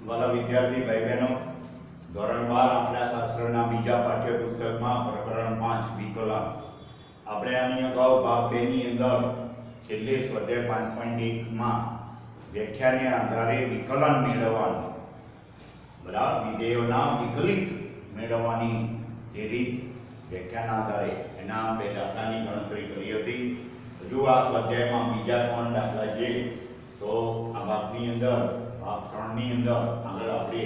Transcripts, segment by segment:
वाला विद्यार्थी भाई बहनों, ધોરણ 12 આપણા શાસ્ત્રના બીજા પાઠ્યપુસ્તકમાં પ્રકરણ 5 વિકલન આપણે આની અગાઉ ભાગ 2 ની અંદર છેલ્લે સ્વાધ્યાય 5.1 માં વ્યાખ્યાને આધારે વિકલન મેળવવાનું બરાબર વિધેયોના વિકલિત મેળવવાની જે રીત વ્યાખ્યાના આધારે એના બે દાખલાની ગણતરી કરી હતી। હજુ આ સ્વાધ્યાયમાં બીજા 3 દાખલા છે તો આ ભાગની અંદર ભાગ 3 ની અંદર આગળ આપણે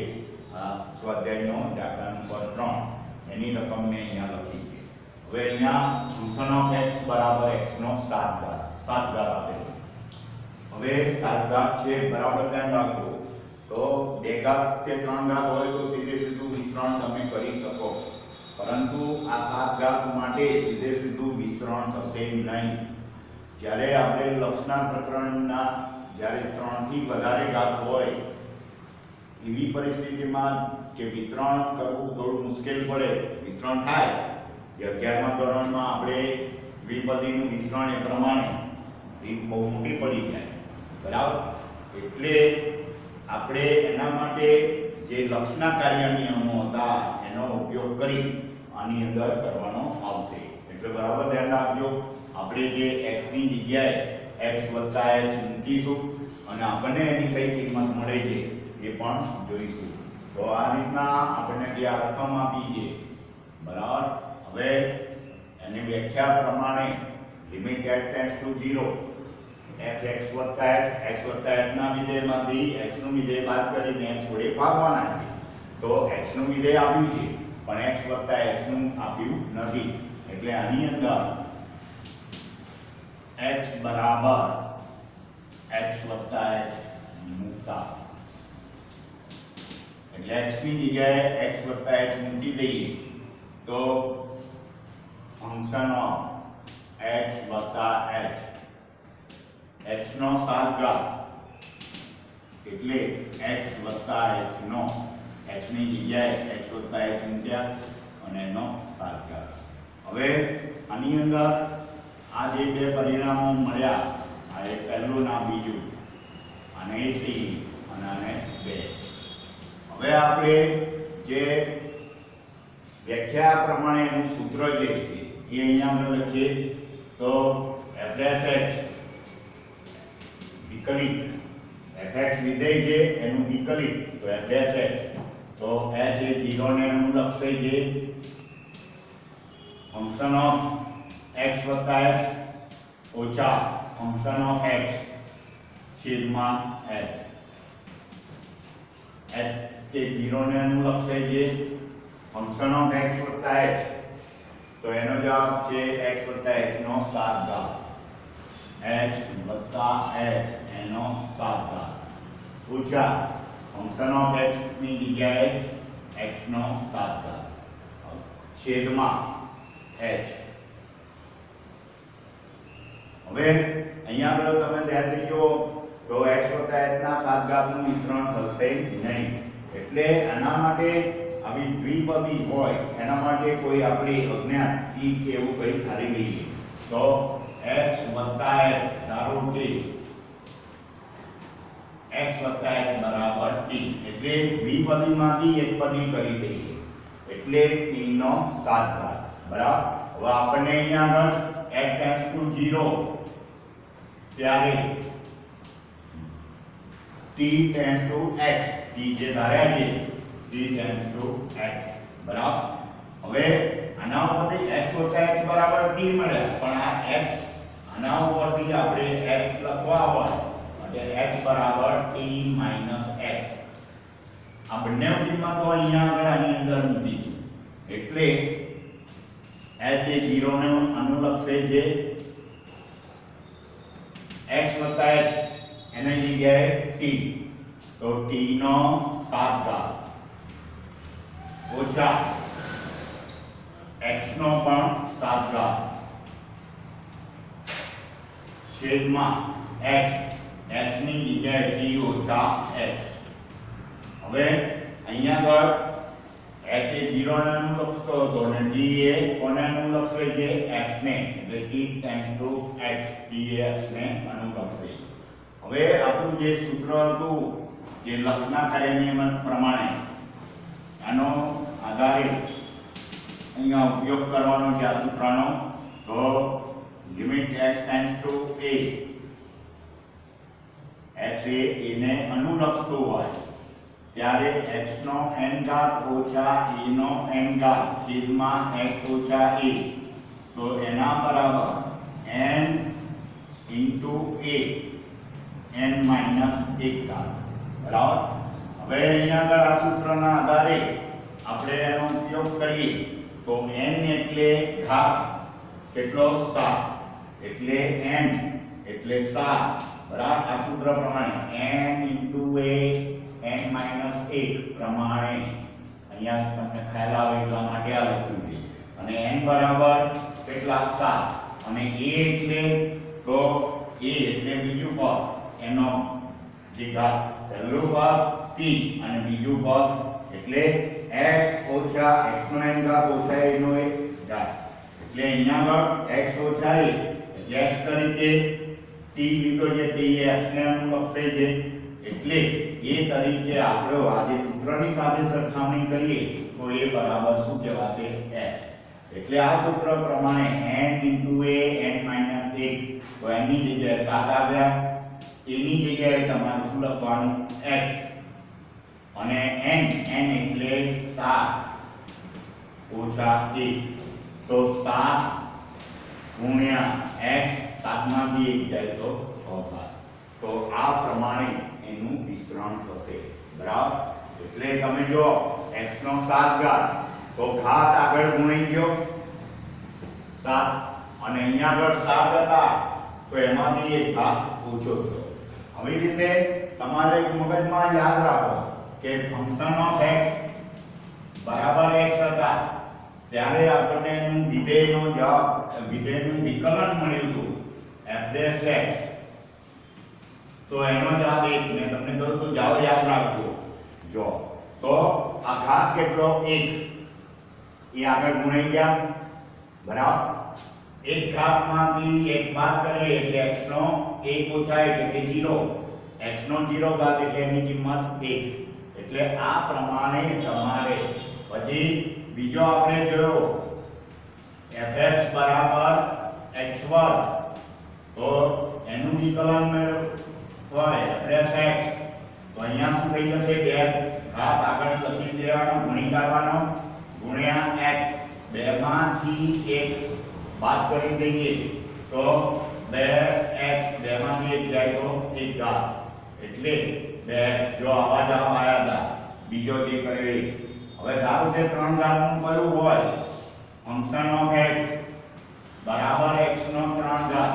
સ્વાધ્યાયનો દાખલા નંબર 3 એની રકમ મેં અહીંયા લખી છે। હવે અહીંયા ફંક્શન ઓફ x બરાબર x નો 7 ઘાત આપેલો। હવે 7 ઘાત છે બરાબર ધ્યાન રાખો તો 2 ઘાત કે 3 ઘાત હોય તો સીધું વિસ્તરણ તમે કરી શકો, પરંતુ આ 7 ઘાત માટે સીધું વિસ્તરણ થશે નહીં। જ્યારે આપણે લક્ષના પ્રકરણના જ્યારે 3 થી વધારે ઘાત હોય એવી પરિસ્થિતિમાં જે વિસ્તરણ કરવું થોડું મુશ્કેલ પડે, વિસ્તરણ થાય જે 11મા ધોરણમાં આપણે દ્વિપદીનું વિસ્તરણ એ પ્રમાણે રીત બહુ મોટી પડી જાય બરાબર। એટલે આપણે એના માટે જે લક્ષના કાર્ય નિયમો હતા એનો ઉપયોગ કરી આની અંદર કરવાનો આવશે। એટલે બરાબર ધ્યાન રાખજો, આપણે જે x ની જગ્યાએ x + h મૂકીશું અને આપણને એની કઈ કિંમત મળે છે એ પણ જોઈશું। તો આ રીતના આપણને જે આ રકમ આપી છે બરાબર, હવે એની વ્યાખ્યા પ્રમાણે limit h tends to 0 fx + x + ના વિધેયમાંથી x નું વિધેય બાદ કરીને h વડે ભાગવાના છે। તો x નું વિધેય આપ્યું છે પણ x + h નું આપ્યું નથી, એટલે આની અંદર x બરાબર x + h મૂકતા એટલે x ની જગ્યાએ x + h મૂકી દઈએ તો function of x + h x નો 7 ઘાત એટલે x + h નો x ની જગ્યાએ x + h મૂક્યા અને એનો 7 ઘાત। હવે આની અંદર આ જે બે પરિણામો મળ્યા, આ એક પહેલું ના બીજું, અને 3 અને આને 2। હવે આપણે જે વ્યાખ્યા પ્રમાણે એનું સૂત્ર જે છે એ અહીંયા આપણે લખીએ તો f' વિકલિત fx વિધેય છે એનું વિકલિત તો f' તો h એ 0 ને અનુલક્ષે છે ફંક્શન ઓફ x + h ઓછા ફંક્શન ઓફ x છેદમાં h કે 0 ને અનુલક્ષે છે ફંક્શન ઓફ x + h તો એનો જવાબ છે x + h નો 7 ઘાત x + h એનો 7 ઘાત ઓછા ફંક્શન ઓફ x ની જગ્યાએ x નો 7 ઘાત છેદમાં h। હવે અહીંયા આગળ તમે ધ્યાન દેજો તો x + h ના 7 ઘાતનું મિશ્રણ થશે નહીં, એટલે આના માટે આવી દ્વિપદી હોય એના માટે કોઈ આપણે અજ્ઞાત t કે એવું કંઈ ધારી લઈએ તો x + h ધારો કે x + h બરાબર t એટલે દ્વિપદીમાંથી એકપદી કરી દઈએ એટલે t નો 7 ઘાત બરાબર। હવે આપણને અહીંયા આગળ h ટેન્ડ્સ ટુ 0 ત્યારે t tends to x t જે ધાર્યા છે t ટેન્ડ્સ ટુ x બરાબર। હવે આના ઉપરથી x + h બરાબર t મળ્યા, પણ આ h આના ઉપરથી આપણે x લખવા હોય એટલે h બરાબર t - x આ બંને કિંમતો અહીંયા આગળ આની અંદર મૂકીશું એટલે h એ 0 ને અનુલક્ષે છે x + h એની જગ્યાએ t તો t નો 7 ઘાત ઓછા x નો પણ 7 ઘાત છેદમાં h ની જગ્યાએ t ઓછા x। હવે અહીંયા આગળ h એ 0 ને અનુલક્ષતો હતો અને t એ કોને અનુલક્ષે છે x ને, એટલે t tends to x t A x ને અનુલક્ષે। હવે આપણું જે સૂત્ર હતું જે લક્ષના કાર્યનિયમ પ્રમાણે આનો આધારે અહીંયા ઉપયોગ કરવાનો છે આ સૂત્રનો. તો limit x tends to a, x એ ને અનુલક્ષતું હોય ત્યારે x નો n ઘાત ઓછા a નો n ઘાત છેદમાં x ઓછા a, તો એના બરાબર n into a n minus 1 ઘાત. બરાબર. હવે અહીંયા આગળ આ સૂત્રના આધારે આપણે એનો ઉપયોગ કરીએ તો n એટલે ઘાત કેટલો 7 એટલે n એટલે 7. બરાબર. આ સૂત્ર પ્રમાણે n into a n minus 1 પ્રમાણે અહીંયા તમને ખ્યાલ આવે એટલા માટે આ લખ્યું છે. અને n બરાબર કેટલા 7 અને a એટલે તો a એટલે બીજું પદ એનો જે ઘાત પહેલું પદ p અને બીજું પદ એટલે x ઓછા x નો n ઘાત ઓછા a નો ઘાત. એટલે અહીંયા આગળ x ઓછા a એટલે x તરીકે t લીધો છે, t એ x ને અનુલક્ષે છે એટલે a તરીકે આપણે આ જે સૂત્રની સાથે સરખામણી કરીએ તો a બરાબર શું કહેવાશે x. એટલે આ સૂત્ર પ્રમાણે n into a n minus 1, તો n ની જગ્યાએ 7 આવ્યા, a ની જગ્યાએ તમારે શું લખવાનું x અને n એટલે 7 ઓછા 1, તો 7 ગુણ્યા x 7 માંથી 1 જાય તો 6 ઘાત. તો આ પ્રમાણે એનું વિસ્તરણ થશે. બરાબર. એટલે તમે જો x નો 7 ઘાત તો ઘાત આગળ ગુણાઈ ગયો 7 અને અહીંયા આગળ 7 હતા તો એમાંથી એક ઘાત ઓછો થયો. આવી રીતે તમારે મગજમાં યાદ રાખો કે ફંક્શન ઓફ x બરાબર x હતા ત્યારે આપણને એનું વિધેયનો જવાબ વિધેયનું વિકલન મળ્યું હતું f'(x). તો એનો જવાબ 1. મેં તમને કહ્યું તો જવાબ યાદ રાખજો. જો તો આ ઘાત કેટલો 1 એ આગળ ગુણાઈ ગયા. બરાબર. એક ઘાતમાંથી એક બાદ કરીએ એટલે x નો 1 ઓછા 1 એટલે 0, x નો 0 ઘાત એટલે એની કિંમત 1. એટલે આ પ્રમાણે તમારે પછી બીજો આપણે જોયો fx બરાબર x2, તો એનું વિકલન હોય f'(x), તો અહીંયા શું થઈ જશે બે ઘાત આગળ લખી દેવાનો, ગુણી કાઢવાનો ગુણ્યા x. 2 માંથી 1 બાદ કરી દઈએ તો 2x, 2 માંથી 1 જાય તો 1 ઘાત એટલે 2x. જો આવા જવાબ આયા હતા બીજો જે કરે. હવે ધારો કે 3 ઘાતનું કયું હોય ફંક્શન ઓફ x બરાબર x નો 3 ઘાત,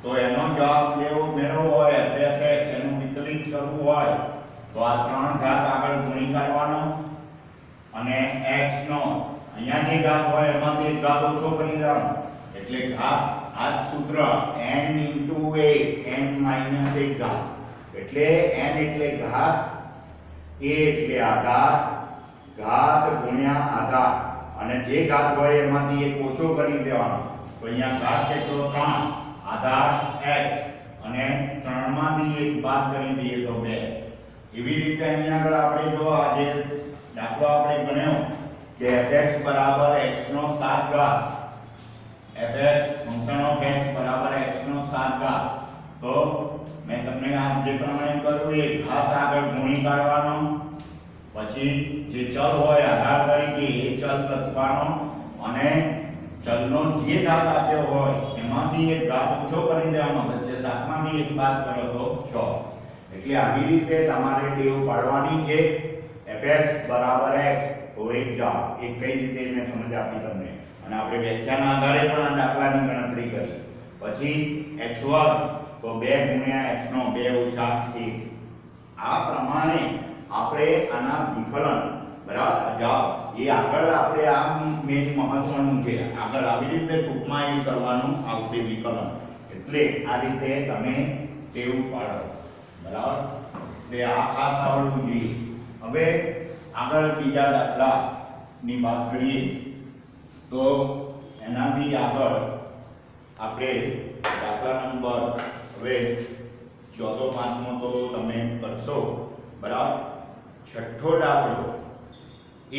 તો એનો જવાબ લેવો મેળવવો હોય f'(x) એનું વિકલિત કરવું હોય તો આ 3 ઘાત આગળ ગુણી કાઢવાનો અને x નો અહીંયા જે ઘાત હોય એમાંથી એક ઘાત ઓછો કરી દેવાનો એટલે ઘાત. આ સૂત્ર n into a n minus 1 ઘાત એટલે n એટલે ઘાત, a એટલે આધાર, ઘાત ગુણ્યા આધાર અને જે ઘાત હોય એમાંથી એક ઓછો કરી દેવાનો. તો અહીંયા ઘાત કેટલો 3, આધાર x અને 3 માંથી એક બાદ કરી દઈએ તો 2. એવી રીતે અહીંયા આગળ આપણે જો આજે દાખલો આપણે ગણ્યો કે fx બરાબર x નો 7 ઘાત, fx ફંક્શન ઓફ x બરાબર x નો 7 ઘાત. તો મેં તમને આ જે પ્રમાણે કર્યું એ ઘાત આગળ ગુણી કાઢવાનો, પછી જે ચલ હોય આધાર તરીકે એ ચલ લખવાનો અને ચલનો જે ઘાત આપ્યો હોય એમાંથી એક ઘાત ઓછો કરી દેવાનો એટલે 7 માંથી 1 બાદ કરો તો 6. એટલે આવી રીતે તમારે ટેવ પાડવાની છે fx બરાબર x. તો એક જવાબ એક કઈ રીતે મેં સમજ આપી તમને અને આપણે વ્યાખ્યાના આધારે પણ આ દાખલાની ગણતરી કરી. પછી x2 તો 2 ગુણ્યા x નો 2 ઓછા 1. આ પ્રમાણે આપણે આના વિકલન બરાબર જવાબ એ આગળ આપણે આ મેં મહત્વનું છે આગળ આવી રીતે ટૂંકમાં એ કરવાનું આવશે વિકલન. એટલે આ રીતે તમે ટેવ પાડો. બરાબર. એટલે આ ખાસ આવડવું જોઈએ. હવે આગળ બીજા દાખલાની વાત કરીએ તો એનાથી આગળ આપણે દાખલા નંબર હવે 4, 5 તો તમે કરશો બરાબર. છઠ્ઠો દાખલો એ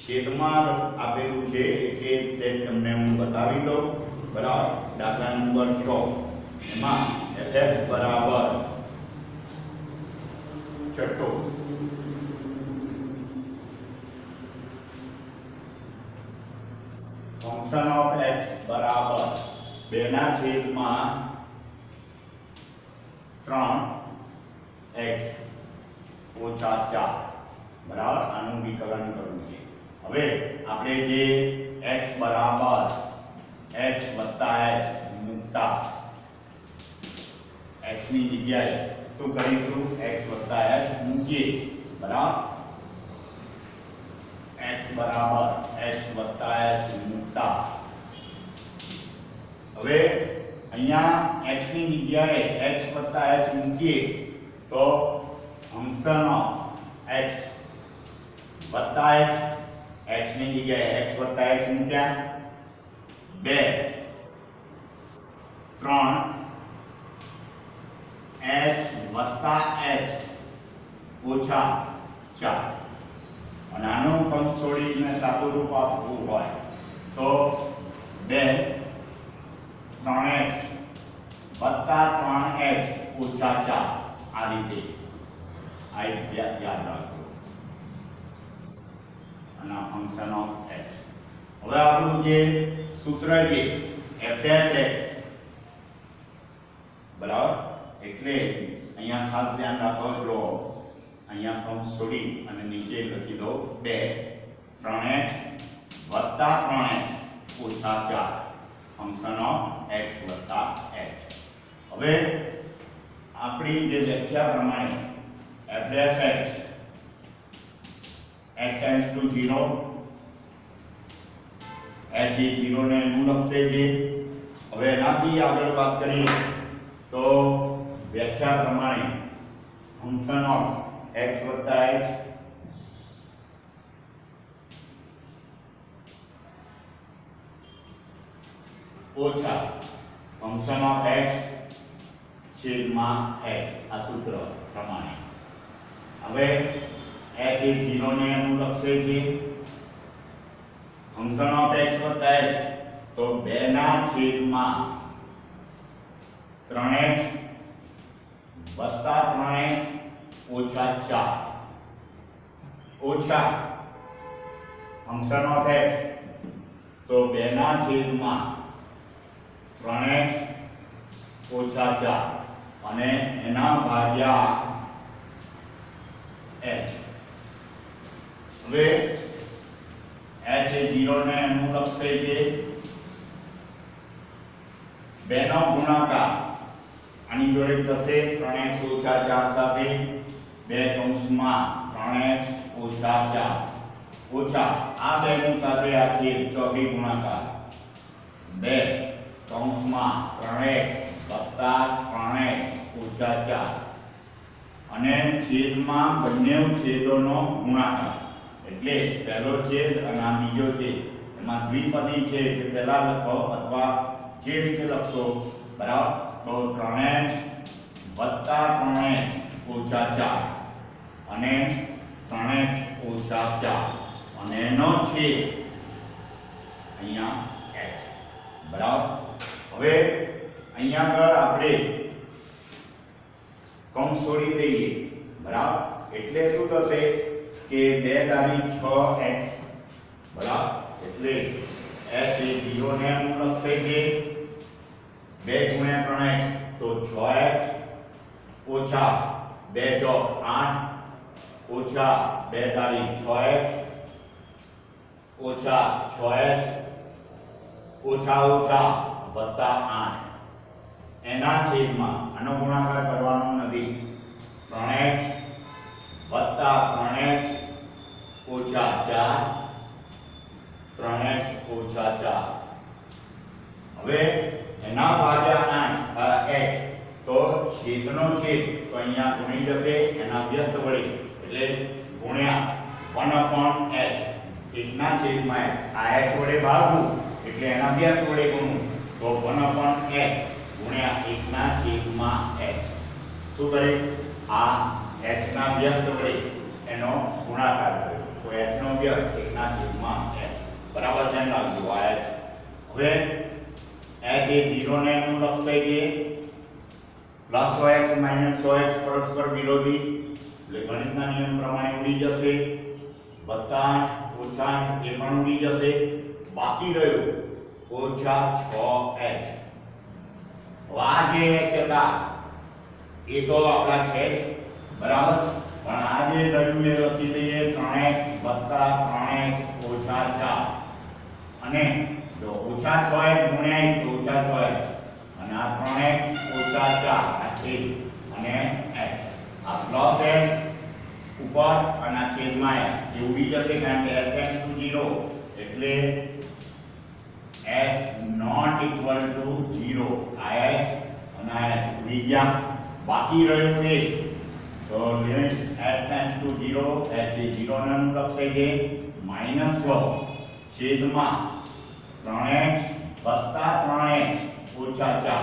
છેદમાં આપેલું છે એટલે એક સેટ તમને હું બતાવી દઉં. બરાબર. દાખલા નંબર 6 એમાં fx બરાબર છઠ્ઠો ફંક્શન ઓફ x બરાબર 2/3x ઓછા 4. બરાબર. આનું વિકલન કરવું છે. હવે આપણે જે x બરાબર x વત્તા h મૂકતા x ની જગ્યાએ શું કરીશું? x વત્તા h મૂકીએ. બરાબર. x બરાબર x વત્તા h મૂકતા હવે અહીંયા x ની જગ્યાએ x વત્તા h મૂકીએ તો ફંક્શન ઓફ x વત્તા h x ની જગ્યાએ x વત્તા h મૂક્યા 2 3 x વત્તા h ઓછા 4. અને આનું પંક્ત છોડીને સાદું રૂપ આપવું હોય તો 2 3x વત્તા 3h ઓછા 4. આ રીતે યાદ રાખો. અને આ ફંક્શન ઓફ x. હવે આપણું જે સૂત્ર છે f'(x) બરાબર. એટલે અહીંયા ખાસ ધ્યાન રાખો. જો અહીંયા કૌંસ છોડી અને નીચે લખી દો 2 3x વત્તા 3h ઓછા 4 ફંક્શન ઓફ x વત્તા h. હવે આપણી જે વ્યાખ્યા પ્રમાણે f'(x) h tends to 0 h એ 0 ને અનુલક્ષે છે. હવે એનાથી આગળ વાત કરીએ તો વ્યાખ્યા પ્રમાણે ફંક્શન ઓફ x વત્તા h ઓછા ફંક્શન ઓફ x છેદમાં h. આ સૂત્ર પ્રમાણે હવે h એ 0 ને અનુલક્ષે છે. ફંક્શન ઓફ x વત્તા h તો 2 ના છેદમાં 3x વત્તા 3h ઓછા 4 ઓછા ફંક્શન ઓફ x તો 2 ના છેદમાં 3x ઓછા 4 અને એના ભાગ્યા h. હવે h એ 0 ને અનુલક્ષે છે. 2 નો ગુણાકાર આની જોડે થશે 3x ઓછા 4 સાથે 2 કૌંસમાં 3x ઓછા 4 ઓછા આ 2 ની સાથે આ છેદ ચોથી ગુણાકાર 2 કૌંસમાં 3x વત્તા 3h ઓછા 4 અને છેદમાં બંને છેદોનો ગુણાકાર એટલે પહેલો છેદ અને આ બીજો છેદ. એમાં દ્વિપદી છે એટલે પહેલા લખો અથવા જે રીતે લખશો. બરાબર. તો 3x વત્તા 3h ઓછા 4 અને 3x ઓછા 4 અને એનો છેદ અહીંયા h. બરાબર. હવે અહીંયા આગળ આપણે કૌંસ છોડી દઈએ. બરાબર. એટલે શું થશે કે 2 તારી 6x. બરાબર. એટલે h એ 0 ને અનુલક્ષે છે. 2 ગુણ્યા 3x તો 6x ઓછા 2 ચોક 8 ઓછા 2 તારી 6x ઓછા 6h ઓછા ઓછા વત્તા 8 એના છેદમાં આનો ગુણાકાર કરવાનો નથી. 3x વત્તા 3h ઓછા 4 3x ઓછા 4 હવે એના ભાગ્યા 8 h તો છેદનો છેદ તો અહીંયા ગુણી જશે એના વ્યસ્ત વડે એટલે ગુણ્યા 1/h એકના છેદમાં આ h વડે ભાગવું એટલે એના વ્યસ્ત વડે ગુણવું તો 1/h ગુણ્યા એકના છેદમાં h. શું કરે? આ h h ના વ્યસ્ત વડે એનો ગુણાકાર કર્યો તો h નો વ્યસ્ત 1/h બરાબર ધ્યાન રાખજો આ h હવે h એ 0 ને અનુલક્ષે છે +100x -100x પરસ્પર વિરોધી એટલે ગણિતના નિયમ પ્રમાણે ઉડી જશે +8 -8 એ પણ ઉડી જશે બાકી રહ્યું -6h આ જે h હતા એ તો આપણા છે બરાબર પણ આ જે રહ્યું એ લખી દઈએ 3x + 3x - 4 અને જો -6h ગુણ્યા 1 તો -6h અને આ 3x - 4 આ છે અને h આ પ્લસ h ઉપર અને આ છેદમાં h એ ઉડી જશે કારણ કે h → 0 એટલે h not equal to 0 આ h અને આ h ઉડી ગયા બાકી રહ્યું એ તો લિમિટ h → 0 h એ 0 ને અનુલક્ષે છે -6 છેદમાં 3x + 3x - 4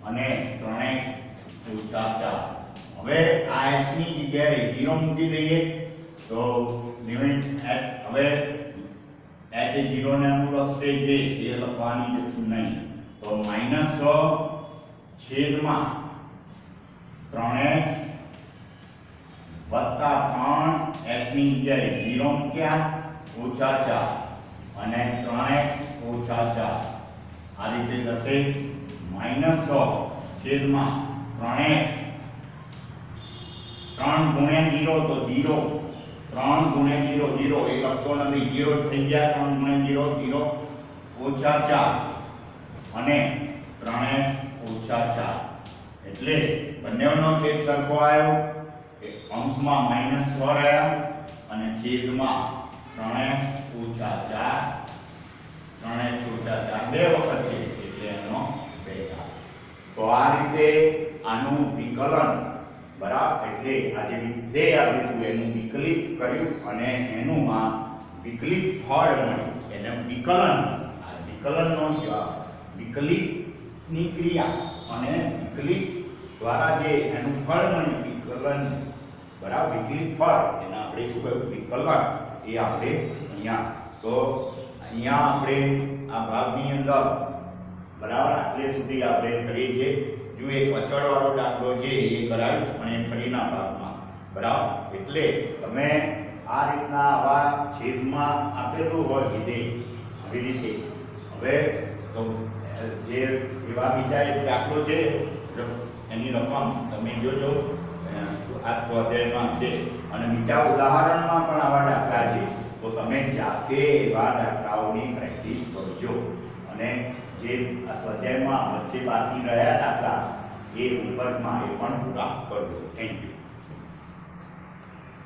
અને 3x - 4 હવે આ h ની જગ્યાએ 0 મૂકી દઈએ તો લિમિટ h હવે h એ 0 ને અનુલક્ષે છે એ લખવાની જરૂર નહીં તો -6 છેદમાં 3x + 3 h ની જગ્યાએ 0 મૂક્યા -4 અને 3x - 4 આ રીતે થશે -6 છેદમાં 3x 3 ગુણ્યા 0 તો 0 3 ગુણ્યા 0 0 એ લખતો નથી 0 થઈ ગયા 3 ગુણ્યા 0 0 -4 અને 3x - 4 એટલે બંનેનો છેદ સરખો આવ્યો અંશમાં -6 રહ્યા અને છેદમાં 3x - 4 3x - 4 બે વખત છે એટલે એનો 2 થાય તો આ રીતે આનું વિકલન બરાબર એટલે આ જે વિધેય આપ્યું એનું વિકલિત કર્યું અને એનું આ વિકલિત ફળ મળ્યું એને વિકલન આ વિકલનનો વિકલિતની ક્રિયા અને વિકલિત દ્વારા જે એનું ફળ મળ્યું વિકલન બરાબર વિકલિત ફળ એને આપણે શું કહ્યું વિકલન એ આપણે અહીંયા તો અહીંયા આપણે આ ભાગની અંદર બરાબર આટલે સુધી આપણે કરીએ છીએ જો એક અચળવાળો દાખલો છે એ કરાવીશ પણ એ ફરીના ભાગમાં બરાબર એટલે તમે આ રીતના આવા છેદમાં આપેલું હોય વિધેય આવી રીતે હવે તો જે એવા બીજા એક દાખલો છે એની રકમ તમે જોજો આ સ્વાધ્યાયમાં છે અને બીજા ઉદાહરણમાં પણ આવા દાખલા છે તો તમે જાતે એવા દાખલાઓની પ્રેક્ટિસ કરજો અને જે આ સ્વાધ્યાયમાં વચ્ચે બાકી રહ્યા દાખલા એ હોમવર્કમાં એ પણ પૂરા કરજો થેન્ક યુ